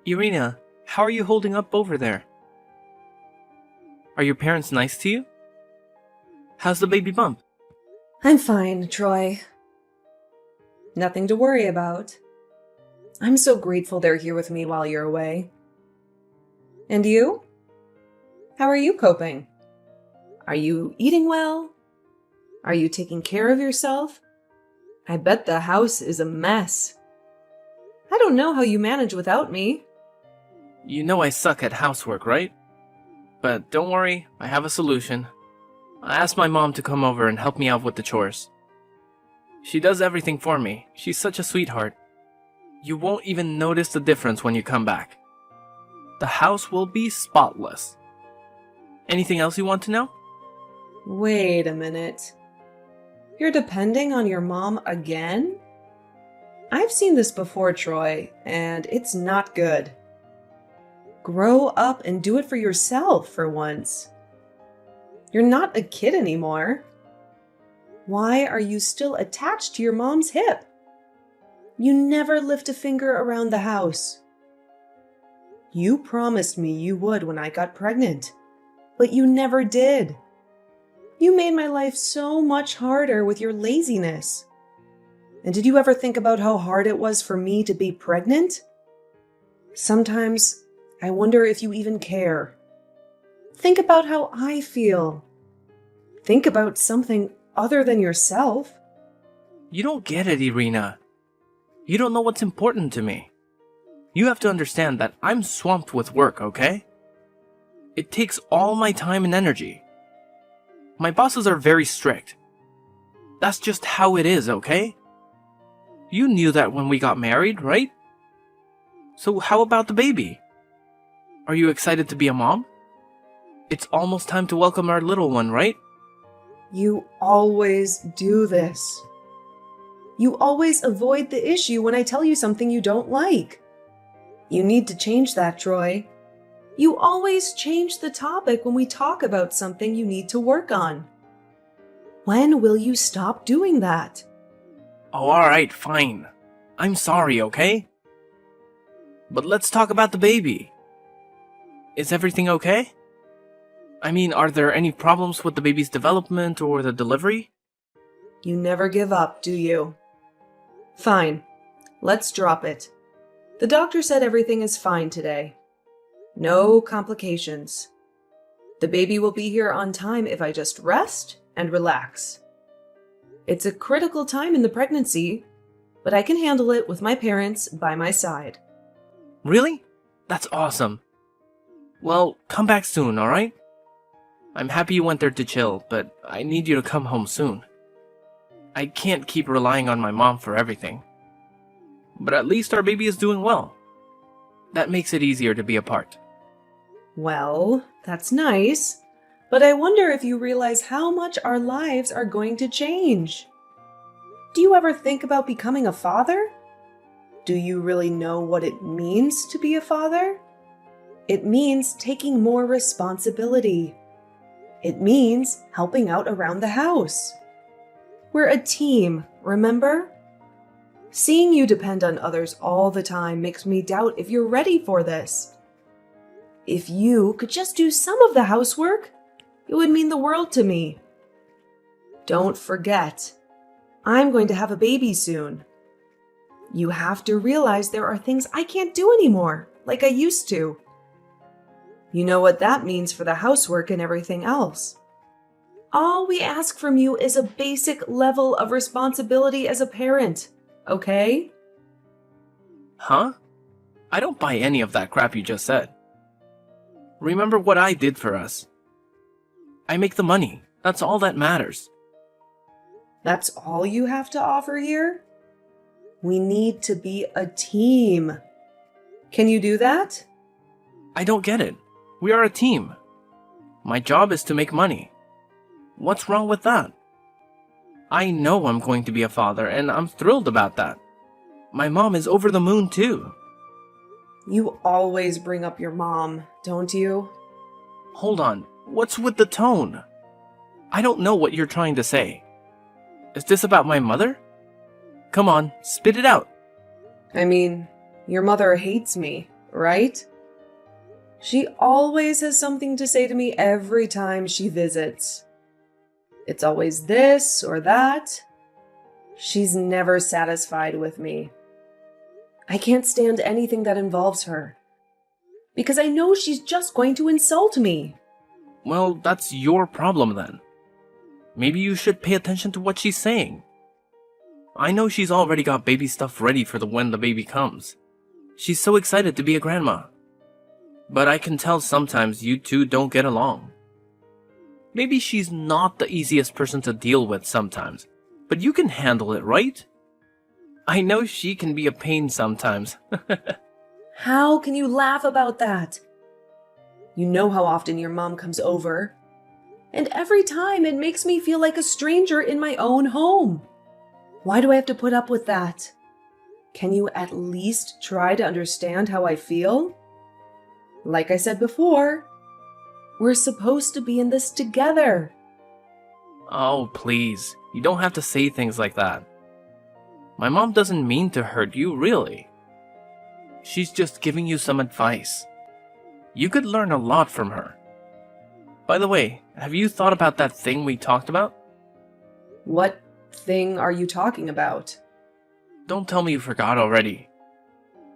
Irina, how are you holding up over there? Are your parents nice to you? How's the baby bump? I'm fine, Troy. Nothing to worry about. I'm so grateful they're here with me while you're away. And you? How are you coping? Are you eating well? Are you taking care of yourself? I bet the house is a mess. I don't know how you manage without me. You know I suck at housework, right? But don't worry, I have a solution. I asked my mom to come over and help me out with the chores. She does everything for me. She's such a sweetheart. You won't even notice the difference when you come back. The house will be spotless. Anything else you want to know? Wait a minute. You're depending on your mom again? I've seen this before, Troy, and it's not good. Grow up and do it for yourself for once. You're not a kid anymore. Why are you still attached to your mom's hip? You never lift a finger around the house. You promised me you would when I got pregnant, but you never did. You made my life so much harder with your laziness. And did you ever think about how hard it was for me to be pregnant? Sometimes I wonder if you even care. Think about how I feel. Think about something other than yourself. You don't get it, Irina. You don't know what's important to me. You have to understand that I'm swamped with work, okay? It takes all my time and energy. My bosses are very strict. That's just how it is, okay? You knew that when we got married, right? So how about the baby? Are you excited to be a mom? It's almost time to welcome our little one, right? You always do this. You always avoid the issue when I tell you something you don't like. You need to change that, Troy. You always change the topic when we talk about something you need to work on. When will you stop doing that? Oh, alright, fine. I'm sorry, okay? But let's talk about the baby. Is everything okay? I mean, are there any problems with the baby's development or the delivery? You never give up, do you? Fine. Let's drop it. The doctor said everything is fine today. No complications. The baby will be here on time if I just rest and relax. It's a critical time in the pregnancy, but I can handle it with my parents by my side. Really? That's awesome. Well, come back soon, alright? I'm happy you went there to chill, but I need you to come home soon. I can't keep relying on my mom for everything. But at least our baby is doing well. That makes it easier to be apart. Well, that's nice, but I wonder if you realize how much our lives are going to change. Do you ever think about becoming a father? Do you really know what it means to be a father? It means taking more responsibility. It means helping out around the house. We're a team, remember? Seeing you depend on others all the time makes me doubt if you're ready for this. If you could just do some of the housework, it would mean the world to me. Don't forget, I'm going to have a baby soon. You have to realize there are things I can't do anymore, like I used to. You know what that means for the housework and everything else. All we ask from you is a basic level of responsibility as a parent, okay? Huh? I don't buy any of that crap you just said. Remember what I did for us. I make the money. That's all that matters. That's all you have to offer here? We need to be a team. Can you do that? I don't get it. We are a team. My job is to make money. What's wrong with that? I know I'm going to be a father, and I'm thrilled about that. My mom is over the moon, too. You always bring up your mom, don't you? Hold on. What's with the tone? I don't know what you're trying to say. Is this about my mother? Come on, spit it out. I mean, your mother hates me, right? She always has something to say to me every time she visits. It's always this or that. She's never satisfied with me. I can't stand anything that involves her, because I know she's just going to insult me. Well, that's your problem then. Maybe you should pay attention to what she's saying. I know she's already got baby stuff ready for when the baby comes. She's so excited to be a grandma. But I can tell sometimes you two don't get along. Maybe she's not the easiest person to deal with sometimes, but you can handle it, right? I know she can be a pain sometimes. How can you laugh about that? You know how often your mom comes over, and every time it makes me feel like a stranger in my own home. Why do I have to put up with that? Can you at least try to understand how I feel? Like I said before, we're supposed to be in this together. Oh, please. You don't have to say things like that. My mom doesn't mean to hurt you, really. She's just giving you some advice. You could learn a lot from her. By the way, have you thought about that thing we talked about? What thing are you talking about? Don't tell me you forgot already.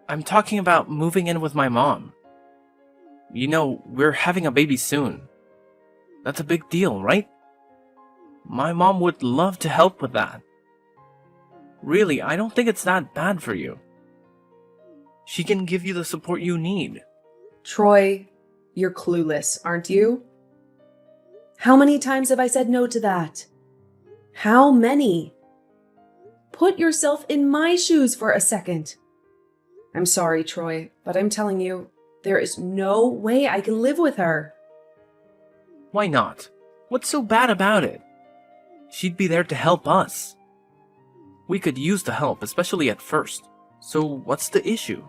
I'm talking about moving in with my mom. You know, we're having a baby soon. That's a big deal, right? My mom would love to help with that. Really, I don't think it's that bad for you. She can give you the support you need. Troy, you're clueless, aren't you? How many times have I said no to that? How many? Put yourself in my shoes for a second. I'm sorry, Troy, but I'm telling you, there is no way I can live with her. Why not? What's so bad about it? She'd be there to help us. We could use the help, especially at first. So what's the issue?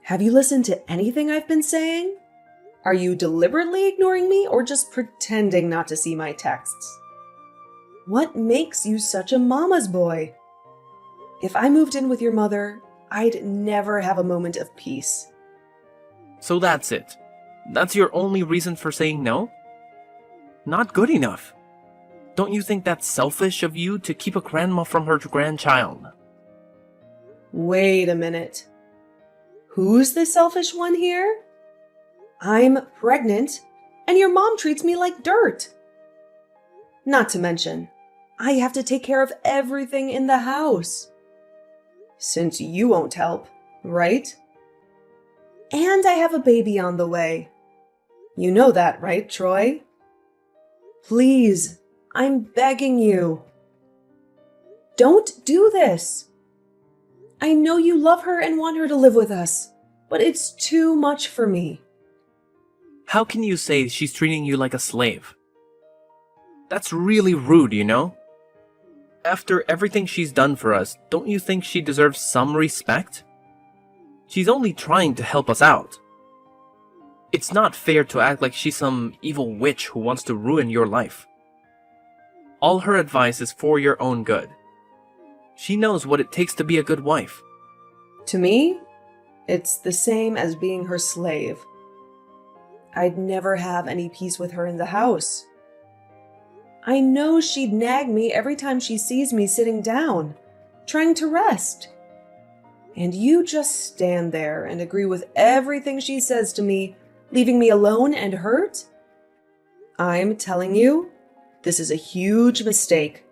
Have you listened to anything I've been saying? Are you deliberately ignoring me or just pretending not to see my texts? What makes you such a mama's boy? If I moved in with your mother, I'd never have a moment of peace. So that's it. That's your only reason for saying no? Not good enough. Don't you think that's selfish of you to keep a grandma from her grandchild? Wait a minute. Who's the selfish one here? I'm pregnant, and your mom treats me like dirt. Not to mention, I have to take care of everything in the house. Since you won't help, right? And I have a baby on the way. You know that, right, Troy? Please, I'm begging you. Don't do this. I know you love her and want her to live with us, but it's too much for me. How can you say she's treating you like a slave? That's really rude, you know? After everything she's done for us, don't you think she deserves some respect? She's only trying to help us out. It's not fair to act like she's some evil witch who wants to ruin your life. All her advice is for your own good. She knows what it takes to be a good wife. To me, it's the same as being her slave. I'd never have any peace with her in the house. I know she'd nag me every time she sees me sitting down, trying to rest. And you just stand there and agree with everything she says to me, leaving me alone and hurt? I'm telling you, this is a huge mistake.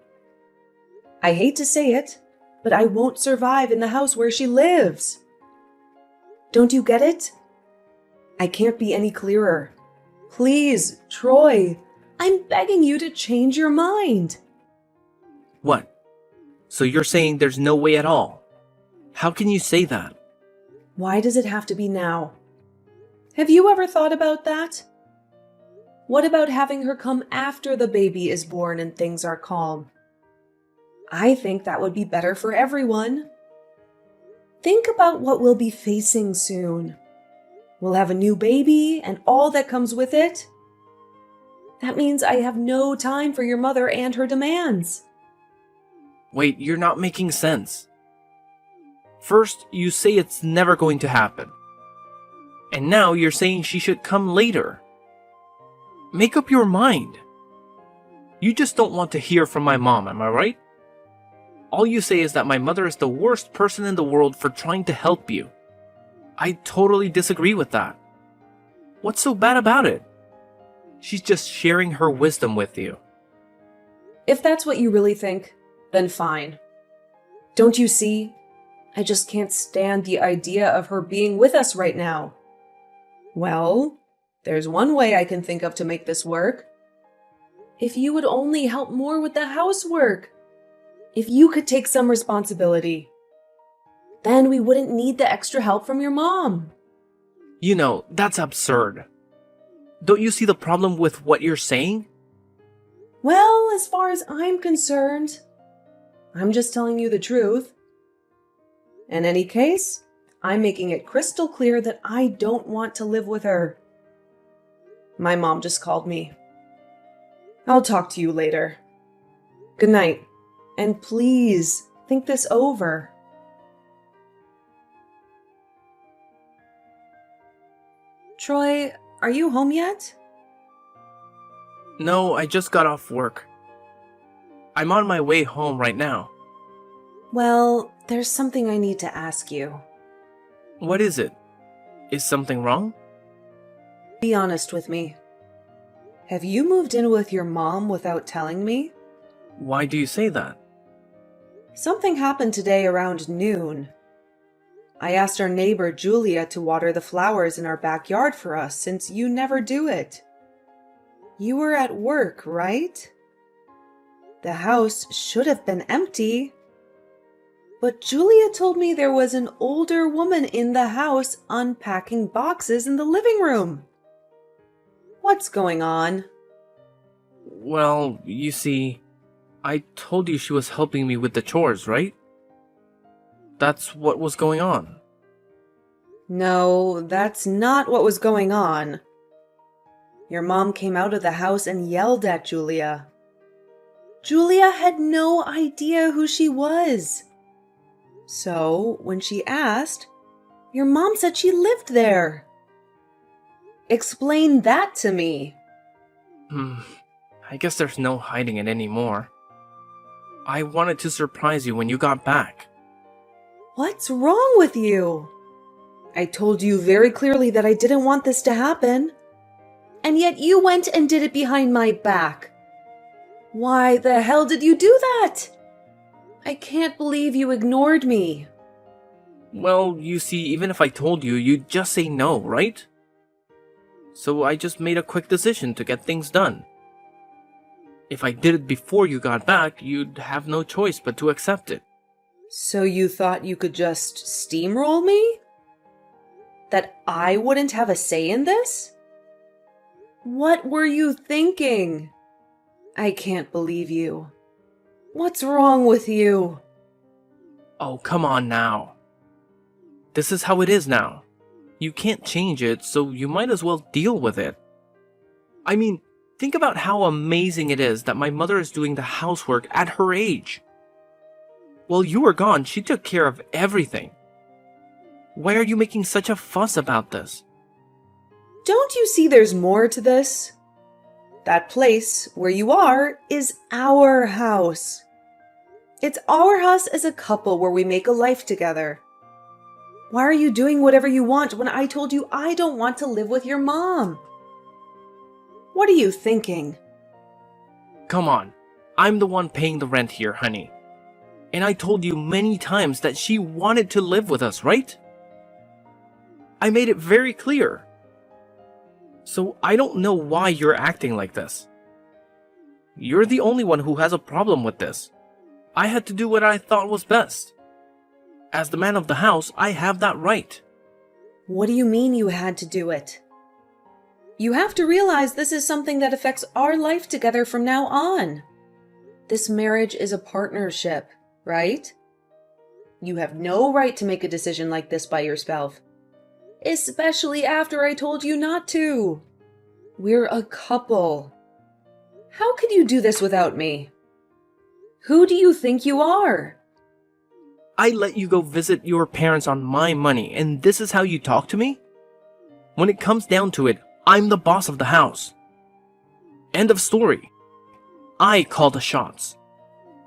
I hate to say it, but I won't survive in the house where she lives. Don't you get it? I can't be any clearer. Please, Troy, I'm begging you to change your mind. What? So you're saying there's no way at all? How can you say that? Why does it have to be now? Have you ever thought about that? What about having her come after the baby is born and things are calm? I think that would be better for everyone. Think about what we'll be facing soon. We'll have a new baby and all that comes with it. That means I have no time for your mother and her demands. Wait, you're not making sense. First, you say it's never going to happen. And now you're saying she should come later. Make up your mind. You just don't want to hear from my mom, am I right? All you say is that my mother is the worst person in the world for trying to help you. I totally disagree with that. What's so bad about it? She's just sharing her wisdom with you. If that's what you really think, then fine. Don't you see? I just can't stand the idea of her being with us right now. Well, there's one way I can think of to make this work. If you would only help more with the housework. If you could take some responsibility. Then we wouldn't need the extra help from your mom. You know, that's absurd. Don't you see the problem with what you're saying? Well, as far as I'm concerned, I'm just telling you the truth. In any case, I'm making it crystal clear that I don't want to live with her. My mom just called me. I'll talk to you later. Good night, and please think this over. Troy, are you home yet? No, I just got off work. I'm on my way home right now. Well, there's something I need to ask you. What is it? Is something wrong? Be honest with me. Have you moved in with your mom without telling me? Why do you say that? Something happened today around noon. I asked our neighbor Julia to water the flowers in our backyard for us since you never do it. You were at work, right? The house should have been empty. But Julia told me there was an older woman in the house unpacking boxes in the living room. What's going on? Well, you see, I told you she was helping me with the chores, right? That's what was going on. No, that's not what was going on. Your mom came out of the house and yelled at Julia. Julia had no idea who she was. So, when she asked, your mom said she lived there. Explain that to me. I guess there's no hiding it anymore. I wanted to surprise you when you got back. What's wrong with you? I told you very clearly that I didn't want this to happen. And yet you went and did it behind my back. Why the hell did you do that? I can't believe you ignored me. Well, you see, even if I told you, you'd just say no, right? So I just made a quick decision to get things done. If I did it before you got back, you'd have no choice but to accept it. So you thought you could just steamroll me? That I wouldn't have a say in this? What were you thinking? I can't believe you. What's wrong with you? Oh, come on now. This is how it is now. You can't change it, so you might as well deal with it. I mean, think about how amazing it is that my mother is doing the housework at her age. While you were gone, she took care of everything. Why are you making such a fuss about this? Don't you see there's more to this? That place where you are is our house. It's our house as a couple where we make a life together. Why are you doing whatever you want when I told you I don't want to live with your mom? What are you thinking? Come on, I'm the one paying the rent here, honey. And I told you many times that she wanted to live with us, right? I made it very clear. So I don't know why you're acting like this. You're the only one who has a problem with this. I had to do what I thought was best. As the man of the house, I have that right. What do you mean you had to do it? You have to realize this is something that affects our life together from now on. This marriage is a partnership, right? You have no right to make a decision like this by yourself. Especially after I told you not to. We're a couple. How could you do this without me? Who do you think you are? I let you go visit your parents on my money, and this is how you talk to me? When it comes down to it, I'm the boss of the house. End of story. I call the shots.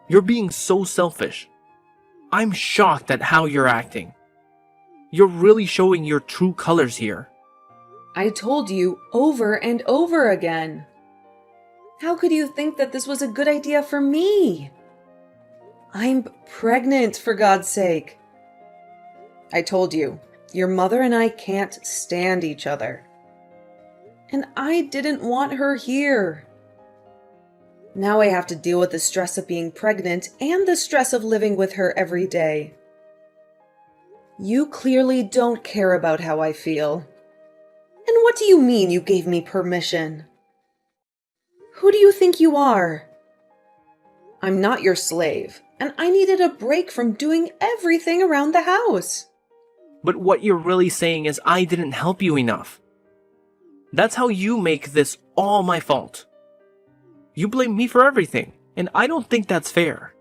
You're being so selfish. I'm shocked at how you're acting. You're really showing your true colors here. I told you over and over again. How could you think that this was a good idea for me? I'm pregnant, for God's sake. I told you, your mother and I can't stand each other. And I didn't want her here. Now I have to deal with the stress of being pregnant and the stress of living with her every day. You clearly don't care about how I feel. And what do you mean you gave me permission? Who do you think you are? I'm not your slave, and I needed a break from doing everything around the house. But what you're really saying is I didn't help you enough. That's how you make this all my fault. You blame me for everything, and I don't think that's fair.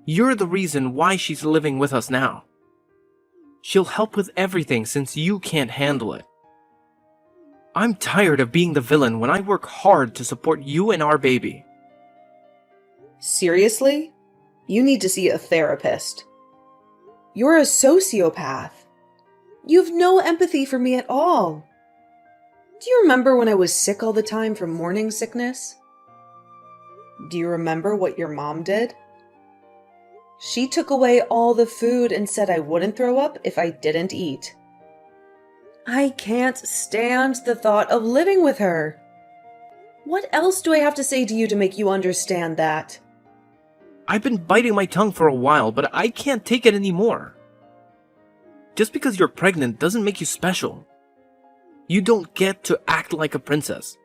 You're the reason why she's living with us now. She'll help with everything since you can't handle it. I'm tired of being the villain when I work hard to support you and our baby. Seriously? You need to see a therapist. You're a sociopath. You've no empathy for me at all. Do you remember when I was sick all the time from morning sickness? Do you remember what your mom did? She took away all the food and said I wouldn't throw up if I didn't eat. I can't stand the thought of living with her. What else do I have to say to you to make you understand that? I've been biting my tongue for a while, but I can't take it anymore. Just because you're pregnant doesn't make you special. You don't get to act like a princess.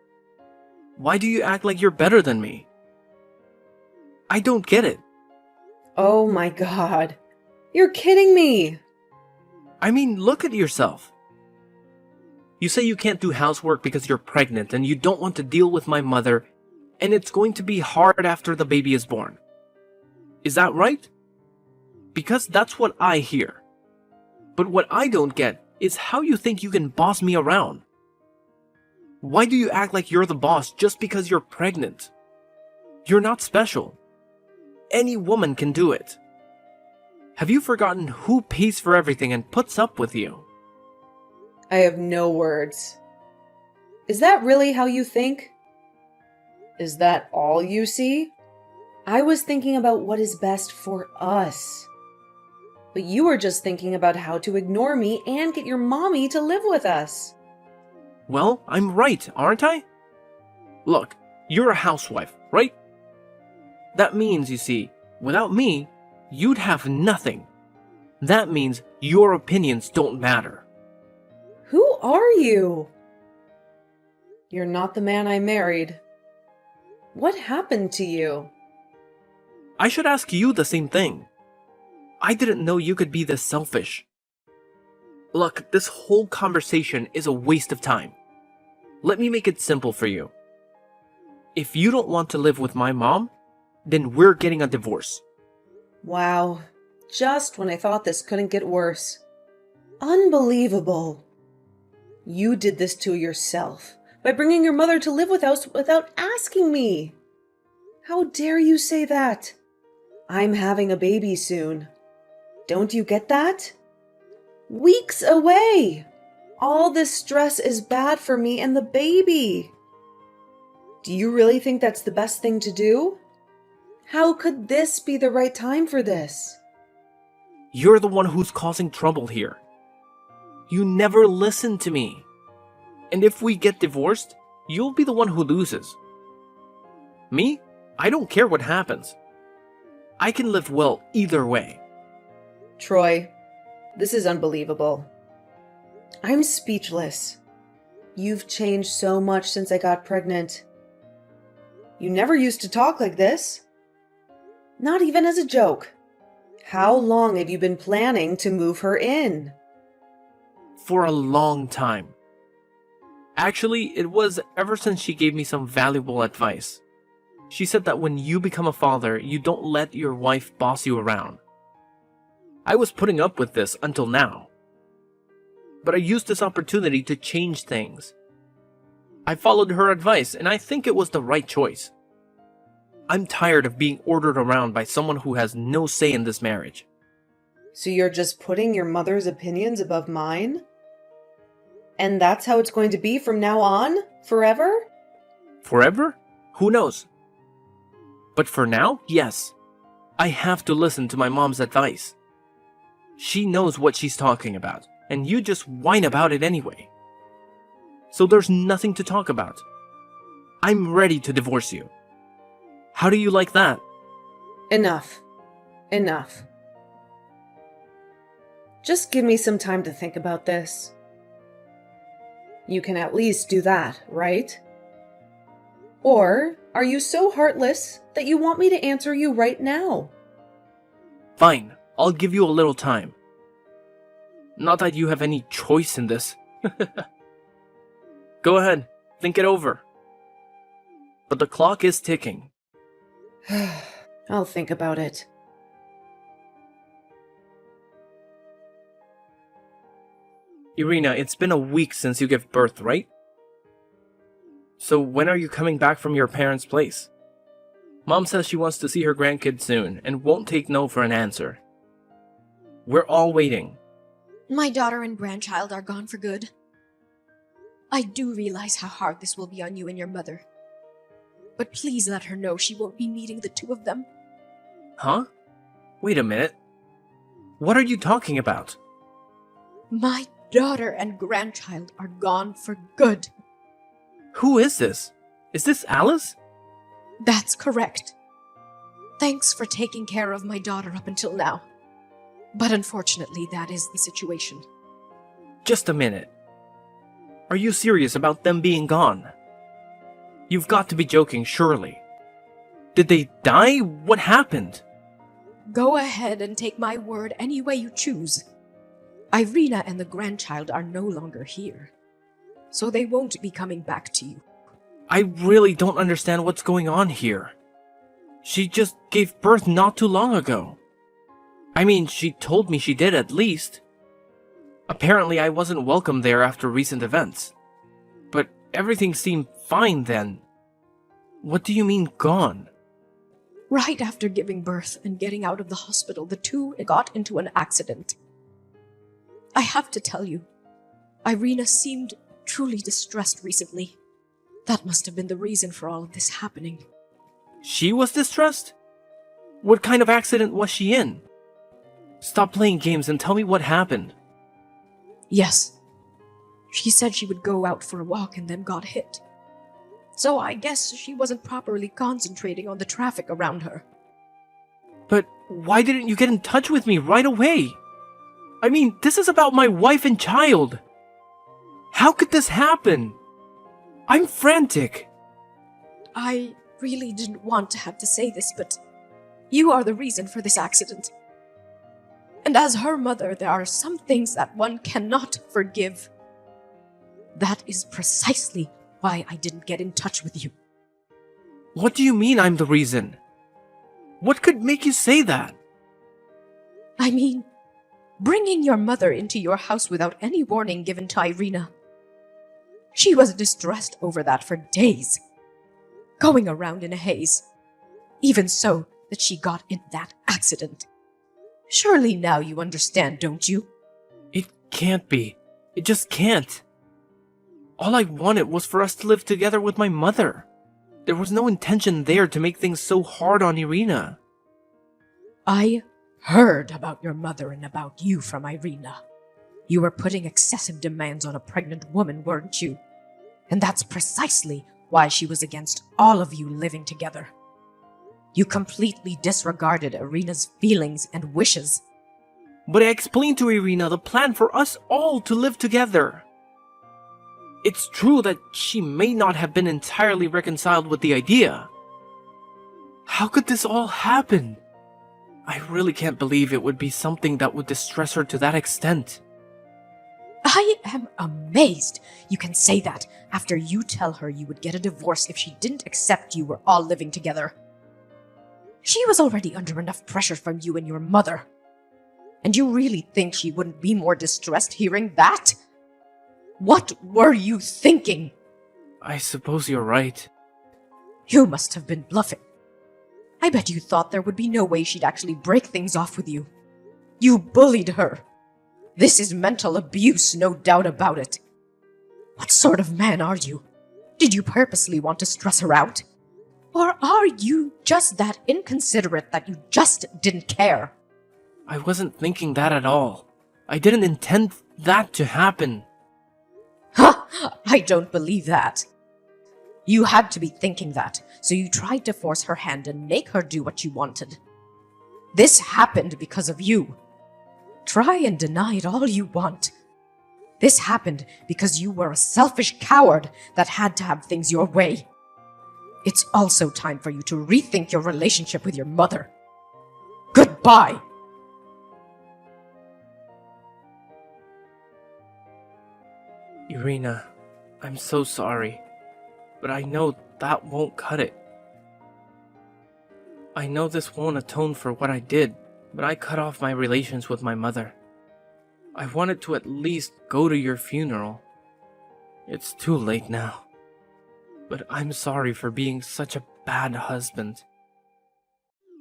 Why do you act like you're better than me? I don't get it. Oh my God. You're kidding me. I mean, look at yourself. You say you can't do housework because you're pregnant and you don't want to deal with my mother, and it's going to be hard after the baby is born. Is that right? Because that's what I hear. But what I don't get is how you think you can boss me around. Why do you act like you're the boss just because you're pregnant? You're not special. Any woman can do it. Have you forgotten who pays for everything and puts up with you? I have no words. Is that really how you think? Is that all you see? I was thinking about what is best for us. But you were just thinking about how to ignore me and get your mommy to live with us. Well, I'm right, aren't I? Look, you're a housewife, right? That means, you see, without me, you'd have nothing. That means your opinions don't matter. Who are you? You're not the man I married. What happened to you? I should ask you the same thing. I didn't know you could be this selfish. Look, this whole conversation is a waste of time. Let me make it simple for you. If you don't want to live with my mom, then we're getting a divorce. Wow, just when I thought this couldn't get worse. Unbelievable. You did this to yourself by bringing your mother to live with us without asking me. How dare you say that? I'm having a baby soon. Don't you get that? Weeks away. All this stress is bad for me and the baby. Do you really think that's the best thing to do? How could this be the right time for this? You're the one who's causing trouble here. You never listen to me. And if we get divorced, you'll be the one who loses. Me? I don't care what happens. I can live well either way. Troy, this is unbelievable. I'm speechless. You've changed so much since I got pregnant. You never used to talk like this. Not even as a joke. How long have you been planning to move her in? For a long time. Actually, it was ever since she gave me some valuable advice. She said that when you become a father, you don't let your wife boss you around. I was putting up with this until now. but I used this opportunity to change things. I followed her advice, and I think it was the right choice. I'm tired of being ordered around by someone who has no say in this marriage. So you're just putting your mother's opinions above mine? And that's how it's going to be from now on? Forever? Forever? Who knows? But for now, yes. I have to listen to my mom's advice. She knows what she's talking about, and you just whine about it anyway. So there's nothing to talk about. I'm ready to divorce you. How do you like that? Enough. Enough. Just give me some time to think about this. You can at least do that, right? Or are you so heartless that you want me to answer you right now? Fine, I'll give you a little time. Not that you have any choice in this. Go ahead, think it over. But the clock is ticking. I'll think about it. Irina, it's been a week since you gave birth, right? So when are you coming back from your parents' place? Mom says she wants to see her grandkid soon and won't take no for an answer. We're all waiting. My daughter and grandchild are gone for good. I do realize how hard this will be on you and your mother. But please let her know she won't be meeting the two of them. Huh? Wait a minute. What are you talking about? My daughter and grandchild are gone for good. Who is this? Is this Alice? That's correct. Thanks for taking care of my daughter up until now. But unfortunately, that is the situation. Just a minute. Are you serious about them being gone? You've got to be joking, surely. Did they die? What happened? Go ahead and take my word any way you choose. Irina and the grandchild are no longer here, so they won't be coming back to you. I really don't understand what's going on here. She just gave birth not too long ago. I mean, she told me she did at least. Apparently I wasn't welcome there after recent events. But everything seemed fine then. What do you mean gone? Right after giving birth and getting out of the hospital, the two got into an accident. I have to tell you, Irina seemed truly distressed recently. That must have been the reason for all of this happening. She was distressed? What kind of accident was she in? Stop playing games and tell me what happened. Yes. She said she would go out for a walk and then got hit. So I guess she wasn't properly concentrating on the traffic around her. But why didn't you get in touch with me right away? I mean, this is about my wife and child. How could this happen? I'm frantic. I really didn't want to have to say this, but you are the reason for this accident. And as her mother, there are some things that one cannot forgive. That is precisely why I didn't get in touch with you. What do you mean I'm the reason? What could make you say that? I mean, bringing your mother into your house without any warning given to Irina. She was distressed over that for days, going around in a haze, even so that she got in that accident. Surely now you understand, don't you? It can't be. It just can't. All I wanted was for us to live together with my mother. There was no intention there to make things so hard on Irina. I heard about your mother and about you from Irina. You were putting excessive demands on a pregnant woman, weren't you? And that's precisely why she was against all of you living together. You completely disregarded Irina's feelings and wishes. But I explained to Irina the plan for us all to live together. It's true that she may not have been entirely reconciled with the idea. How could this all happen? I really can't believe it would be something that would distress her to that extent. I am amazed you can say that after you tell her you would get a divorce if she didn't accept you were all living together. She was already under enough pressure from you and your mother. And you really think she wouldn't be more distressed hearing that? What were you thinking? I suppose you're right. You must have been bluffing. I bet you thought there would be no way she'd actually break things off with you. You bullied her. This is mental abuse, no doubt about it. What sort of man are you? Did you purposely want to stress her out? Or are you just that inconsiderate that you just didn't care? I wasn't thinking that at all. I didn't intend that to happen. Ha! I don't believe that. You had to be thinking that, so you tried to force her hand and make her do what you wanted. This happened because of you. Try and deny it all you want. This happened because you were a selfish coward that had to have things your way. It's also time for you to rethink your relationship with your mother. Goodbye! Irina, I'm so sorry, but I know that won't cut it. I know this won't atone for what I did, but I cut off my relations with my mother. I wanted to at least go to your funeral. It's too late now. But I'm sorry for being such a bad husband.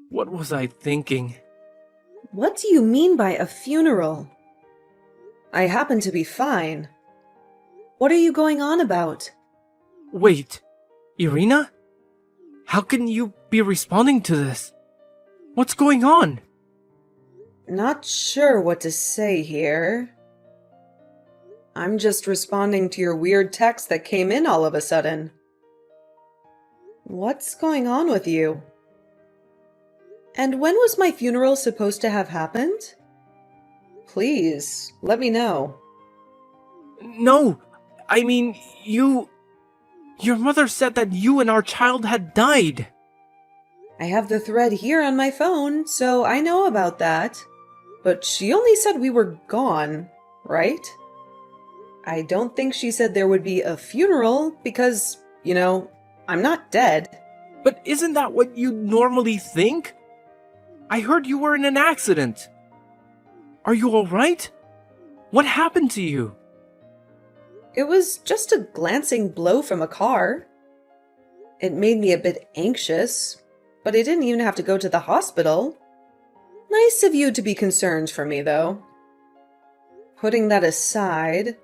What was I thinking? What do you mean by a funeral? I happen to be fine. What are you going on about? Wait, Irina? How can you be responding to this? What's going on? Not sure what to say here. I'm just responding to your weird text that came in all of a sudden. What's going on with you? And when was my funeral supposed to have happened? Please, let me know. No, I mean, Your mother said that you and our child had died. I have the thread here on my phone, so I know about that. But she only said we were gone, right? I don't think she said there would be a funeral because, I'm not dead. But isn't that what you normally think? I heard you were in an accident. Are you alright? What happened to you? It was just a glancing blow from a car. It made me a bit anxious, but I didn't even have to go to the hospital. Nice of you to be concerned for me, though. Putting that aside,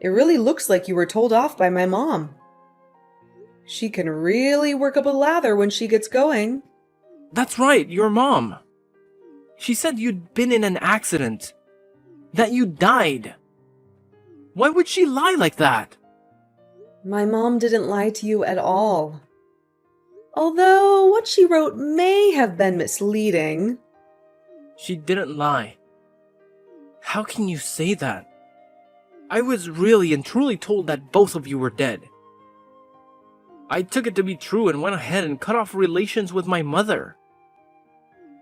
it really looks like you were told off by my mom. She can really work up a lather when she gets going. That's right, your mom. She said you'd been in an accident. That you died. Why would she lie like that? My mom didn't lie to you at all. Although what she wrote may have been misleading. She didn't lie. How can you say that? I was really and truly told that both of you were dead. I took it to be true and went ahead and cut off relations with my mother.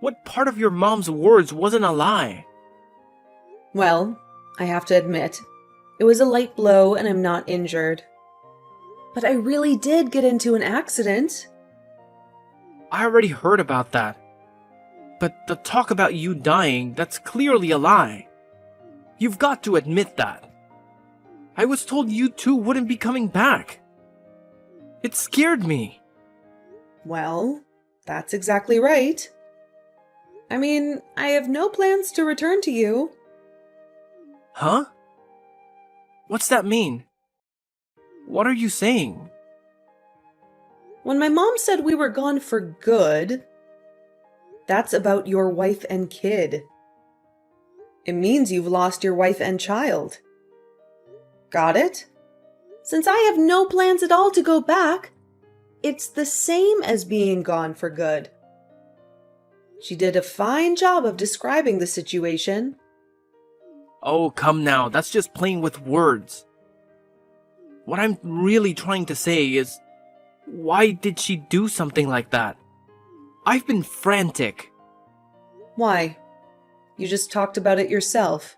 What part of your mom's words wasn't a lie? Well, I have to admit, it was a light blow and I'm not injured. But I really did get into an accident. I already heard about that. But the talk about you dying, that's clearly a lie. You've got to admit that. I was told you two wouldn't be coming back. It scared me. Well, that's exactly right. I mean, I have no plans to return to you. Huh? What's that mean? What are you saying? When my mom said we were gone for good, that's about your wife and kid. It means you've lost your wife and child. Got it? Since I have no plans at all to go back, it's the same as being gone for good. She did a fine job of describing the situation. Oh, come now, that's just playing with words. What I'm really trying to say is, why did she do something like that? I've been frantic. Why? You just talked about it yourself.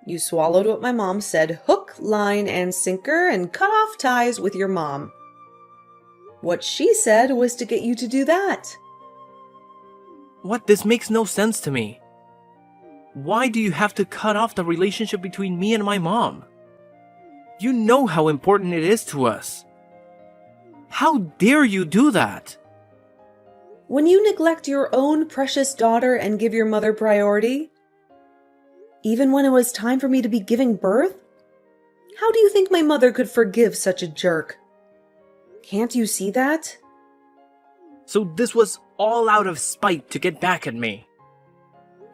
You swallowed what my mom said, hook, line, and sinker, and cut off ties with your mom. What she said was to get you to do that. What? This makes no sense to me. Why do you have to cut off the relationship between me and my mom? You know how important it is to us. How dare you do that? When you neglect your own precious daughter and give your mother priority, even when it was time for me to be giving birth, how do you think my mother could forgive such a jerk? Can't you see that? So this was all out of spite to get back at me.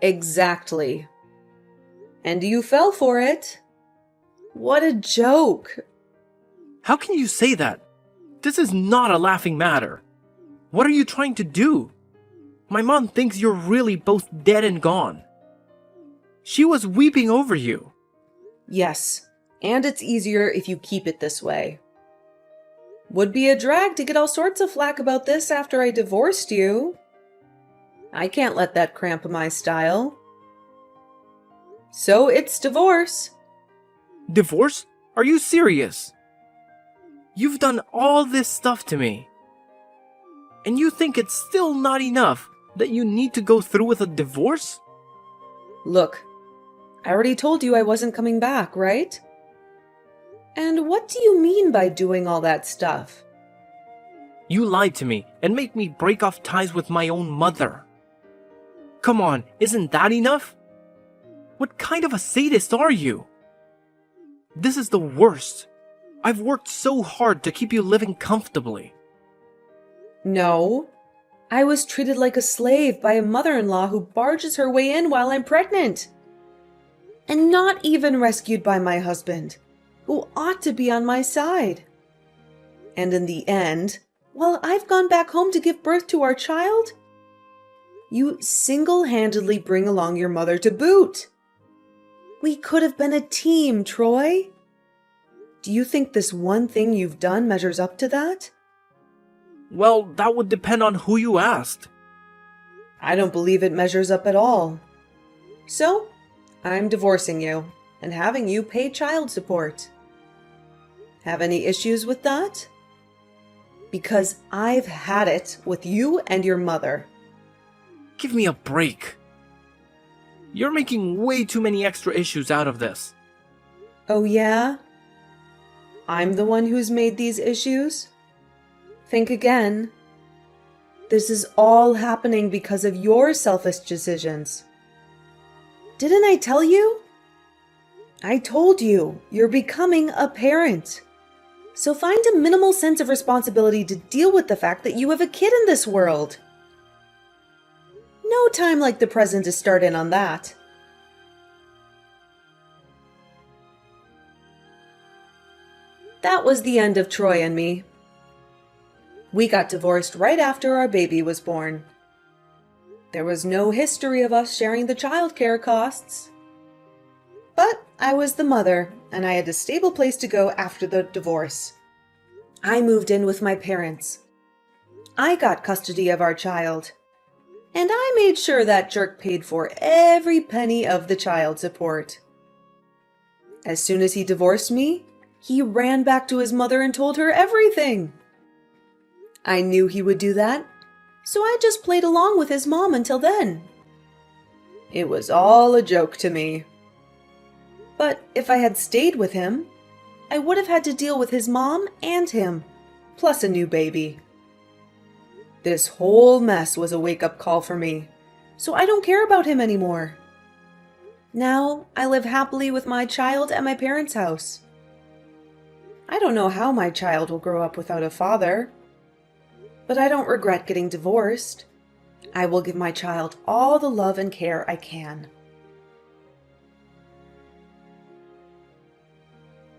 Exactly. And you fell for it. What a joke. How can you say that? This is not a laughing matter. What are you trying to do? My mom thinks you're really both dead and gone. She was weeping over you. Yes, and it's easier if you keep it this way. Would be a drag to get all sorts of flack about this after I divorced you. I can't let that cramp my style. So it's divorce. Divorce? Are you serious? You've done all this stuff to me. And you think it's still not enough that you need to go through with a divorce? Look, I already told you I wasn't coming back, right? And what do you mean by doing all that stuff? You lied to me and made me break off ties with my own mother. Come on, isn't that enough? What kind of a sadist are you? This is the worst. I've worked so hard to keep you living comfortably. No, I was treated like a slave by a mother-in-law who barges her way in while I'm pregnant. And not even rescued by my husband, who ought to be on my side. And in the end, while I've gone back home to give birth to our child, you single-handedly bring along your mother to boot. We could have been a team, Troy. Do you think this one thing you've done measures up to that? Well, that would depend on who you asked. I don't believe it measures up at all. So, I'm divorcing you and having you pay child support. Have any issues with that? Because I've had it with you and your mother. Give me a break. You're making way too many extra issues out of this. Oh yeah? I'm the one who's made these issues? Think again. This is all happening because of your selfish decisions. Didn't I tell you? I told you, you're becoming a parent. So find a minimal sense of responsibility to deal with the fact that you have a kid in this world. No time like the present to start in on that. That was the end of Troy and me. We got divorced right after our baby was born. There was no history of us sharing the childcare costs. But I was the mother, and I had a stable place to go after the divorce. I moved in with my parents. I got custody of our child. And I made sure that jerk paid for every penny of the child support. As soon as he divorced me, he ran back to his mother and told her everything. I knew he would do that, so I just played along with his mom until then. It was all a joke to me. But if I had stayed with him, I would have had to deal with his mom and him, plus a new baby. This whole mess was a wake-up call for me, so I don't care about him anymore. Now I live happily with my child at my parents' house. I don't know how my child will grow up without a father, but I don't regret getting divorced. I will give my child all the love and care I can.